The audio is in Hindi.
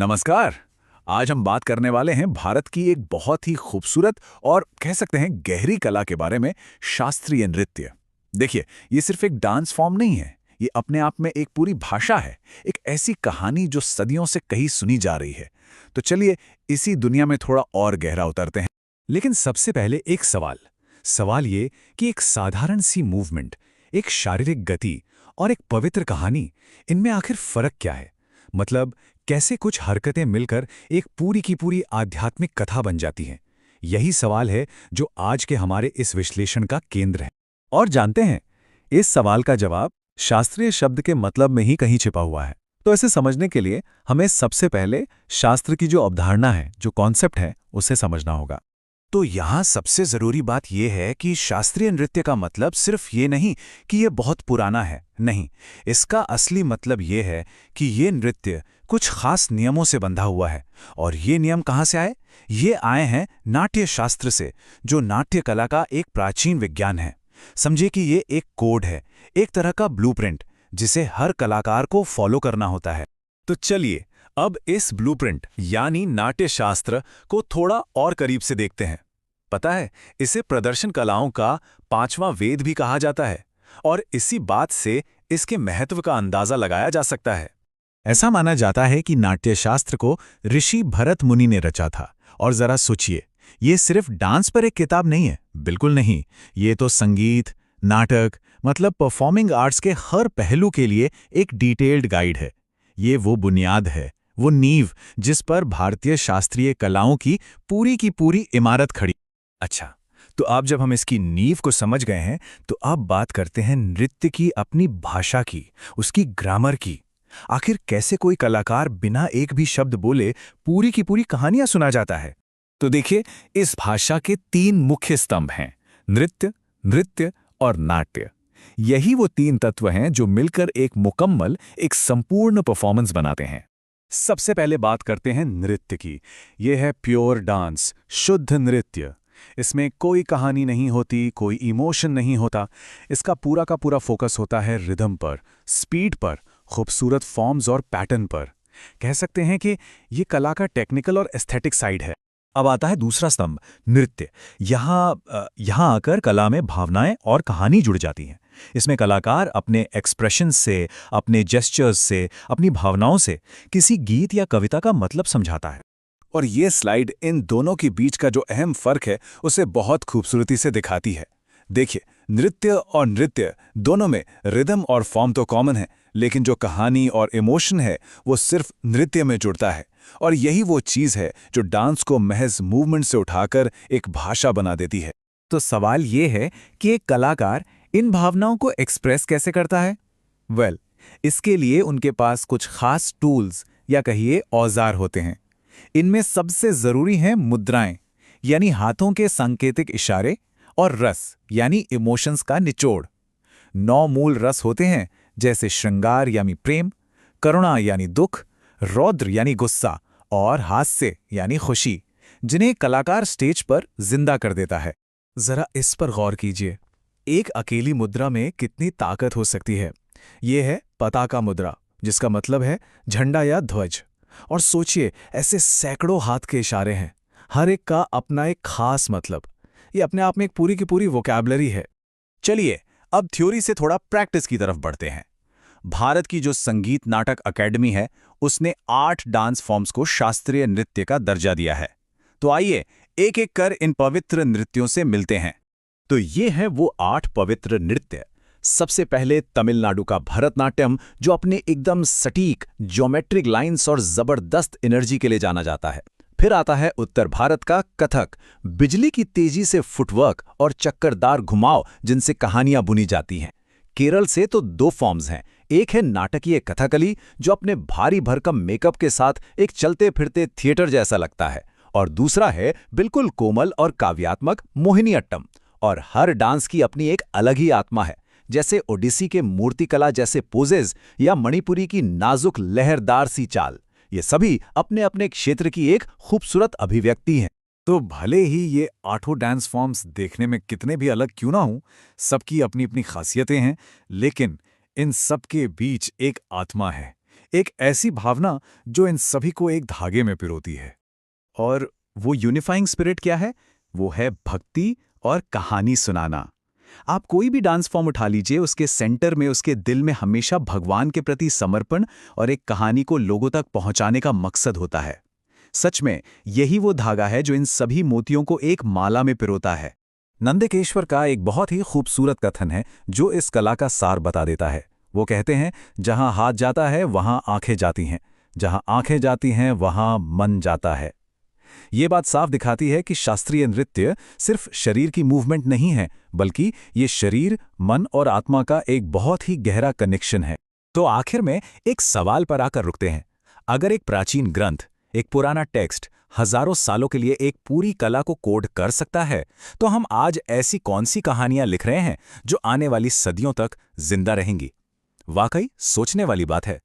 नमस्कार। आज हम बात करने वाले हैं भारत की एक बहुत ही खूबसूरत और कह सकते हैं गहरी कला के बारे में, शास्त्रीय नृत्य। देखिए, ये सिर्फ एक डांस फॉर्म नहीं है, ये अपने आप में एक पूरी भाषा है, एक ऐसी कहानी जो सदियों से कहीं सुनी जा रही है। तो चलिए इसी दुनिया में थोड़ा और गहरा उतरते हैं। लेकिन सबसे पहले एक सवाल सवाल ये कि एक साधारण सी मूवमेंट, एक शारीरिक गति और एक पवित्र कहानी, इनमें आखिर फर्क क्या है? मतलब कैसे कुछ हरकतें मिलकर एक पूरी की पूरी आध्यात्मिक कथा बन जाती हैं? यही सवाल है जो आज के हमारे इस विश्लेषण का केंद्र है। और जानते हैं, इस सवाल का जवाब शास्त्रीय शब्द के मतलब में ही कहीं छिपा हुआ है। तो इसे समझने के लिए हमें सबसे पहले शास्त्र की जो अवधारणा है, जो कॉन्सेप्ट है, उसे समझना होगा। तो यहाँ सबसे जरूरी बात यह है कि शास्त्रीय नृत्य का मतलब सिर्फ ये नहीं कि ये बहुत पुराना है। नहीं, इसका असली मतलब ये है कि ये नृत्य कुछ खास नियमों से बंधा हुआ है। और ये नियम कहाँ से आए? ये आए हैं नाट्य शास्त्र से, जो नाट्य कला का एक प्राचीन विज्ञान है। समझिए कि ये एक कोड है, एक तरह का ब्लूप्रिंट, जिसे हर कलाकार को फॉलो करना होता है। तो चलिए अब इस ब्लूप्रिंट यानी नाट्यशास्त्र को थोड़ा और करीब से देखते हैं। पता है, इसे प्रदर्शन कलाओं का पांचवां वेद भी कहा जाता है और इसी बात से इसके महत्व का अंदाजा लगाया जा सकता है। ऐसा माना जाता है कि नाट्यशास्त्र को ऋषि भरत मुनि ने रचा था। और जरा सोचिए, ये सिर्फ डांस पर एक किताब नहीं है, बिल्कुल नहीं। ये तो संगीत, नाटक, मतलब परफॉर्मिंग आर्ट्स के हर पहलू के लिए एक डिटेल्ड गाइड है। ये वो बुनियाद है, वो नींव जिस पर भारतीय शास्त्रीय कलाओं की पूरी इमारत खड़ी। अच्छा, तो अब जब हम इसकी नींव को समझ गए हैं, तो अब बात करते हैं नृत्य की अपनी भाषा की, उसकी ग्रामर की। आखिर कैसे कोई कलाकार बिना एक भी शब्द बोले पूरी की पूरी कहानियां सुना जाता है? तो देखिए, इस भाषा के तीन मुख्य स्तंभ हैं: नृत्य, नृत्य और नाट्य। यही वो तीन तत्व हैं जो मिलकर एक मुकम्मल, एक संपूर्ण परफॉर्मेंस बनाते हैं। सबसे पहले बात करते हैं नृत्य की। यह है प्योर डांस, शुद्ध नृत्य। इसमें कोई कहानी नहीं होती, कोई इमोशन नहीं होता। इसका पूरा का पूरा फोकस होता है रिदम पर, स्पीड पर, खूबसूरत फॉर्म्स और पैटर्न पर। कह सकते हैं कि ये कला का टेक्निकल और एस्थेटिक साइड है। अब आता है दूसरा स्तंभ, नृत्य। यहाँ आकर कला में भावनाएं और कहानी जुड़ जाती हैं। इसमें कलाकार अपने एक्सप्रेशन से, अपने जेस्चर्स से, अपनी भावनाओं से किसी गीत या कविता का मतलब समझाता है। और ये स्लाइड इन दोनों के बीच का जो अहम फर्क है, उसे बहुत खूबसूरती से दिखाती है। देखिए, नृत्य और नृत्य दोनों में रिदम और फॉर्म तो कॉमन है, लेकिन जो कहानी और इमोशन है वो सिर्फ नृत्य में जुड़ता है। और यही वो चीज़ है जो डांस को महज मूवमेंट से उठाकर एक भाषा बना देती है। तो सवाल ये है कि एक कलाकार इन भावनाओं को एक्सप्रेस कैसे करता है? इसके लिए उनके पास कुछ खास टूल्स या कहिए औजार होते हैं। इनमें सबसे जरूरी हैं मुद्राएं, यानी हाथों के सांकेतिक इशारे, और रस यानी इमोशंस का निचोड़। 9 मूल रस होते हैं, जैसे श्रृंगार यानी प्रेम, करुणा यानी दुख, रौद्र यानी गुस्सा और हास्य यानी खुशी, जिन्हें कलाकार स्टेज पर जिंदा कर देता है। जरा इस पर गौर कीजिए, एक अकेली मुद्रा में कितनी ताकत हो सकती है। यह है पताका मुद्रा, जिसका मतलब है झंडा या ध्वज। और सोचिए, ऐसे सैकड़ों हाथ के इशारे हैं, हर एक का अपना एक खास मतलब। ये अपने आप में एक पूरी की पूरी वोकैबुलरी है। चलिए अब थ्योरी से थोड़ा प्रैक्टिस की तरफ बढ़ते हैं। भारत की जो संगीत नाटक अकेडमी है, उसने 8 डांस फॉर्म्स को शास्त्रीय नृत्य का दर्जा दिया है। तो आइए एक एक कर इन पवित्र नृत्यों से मिलते हैं। तो ये है वो 8 पवित्र नृत्य। सबसे पहले तमिलनाडु का भरतनाट्यम, जो अपने एकदम सटीक ज्योमेट्रिक लाइंस और जबरदस्त एनर्जी के लिए जाना जाता है। फिर आता है उत्तर भारत का कथक, बिजली की तेजी से फुटवर्क और चक्करदार घुमाव जिनसे कहानियां बुनी जाती हैं। केरल से तो 2 फॉर्म्स हैं, एक है नाटकीय कथकली, जो अपने भारी भरकम मेकअप के साथ एक चलते फिरते थिएटर जैसा लगता है, और दूसरा है बिल्कुल कोमल और काव्यात्मक मोहिनीअट्टम। और हर डांस की अपनी एक अलग ही आत्मा है, जैसे ओडिसी के मूर्तिकला जैसे पोजेज या मणिपुरी की नाजुक लहरदार सी चाल। ये सभी अपने अपने क्षेत्र की एक खूबसूरत अभिव्यक्ति हैं। तो भले ही ये 8 डांस फॉर्म्स देखने में कितने भी अलग क्यों ना हों, सबकी अपनी अपनी खासियतें हैं, लेकिन इन सब के बीच एक आत्मा है, एक ऐसी भावना जो इन सभी को एक धागे में पिरोती है। और वो यूनिफाइंग स्पिरिट क्या है? वो है भक्ति और कहानी सुनाना। आप कोई भी डांस फॉर्म उठा लीजिए, उसके सेंटर में, उसके दिल में हमेशा भगवान के प्रति समर्पण और एक कहानी को लोगों तक पहुंचाने का मकसद होता है। सच में यही वो धागा है जो इन सभी मोतियों को एक माला में पिरोता है। नंदकेश्वर का एक बहुत ही खूबसूरत कथन है जो इस कला का सार बता देता है। वो कहते हैं, जहां हाथ जाता है वहां आंखें जाती हैं, जहां आंखें जाती हैं वहां मन जाता है। ये बात साफ दिखाती है कि शास्त्रीय नृत्य सिर्फ शरीर की मूवमेंट नहीं है, बल्कि ये शरीर, मन और आत्मा का एक बहुत ही गहरा कनेक्शन है। तो आखिर में एक सवाल पर आकर रुकते हैं। अगर एक प्राचीन ग्रंथ, एक पुराना टेक्स्ट हजारों सालों के लिए एक पूरी कला को कोड कर सकता है, तो हम आज ऐसी कौन सी कहानियां लिख रहे हैं जो आने वाली सदियों तक जिंदा रहेंगी? वाकई सोचने वाली बात है।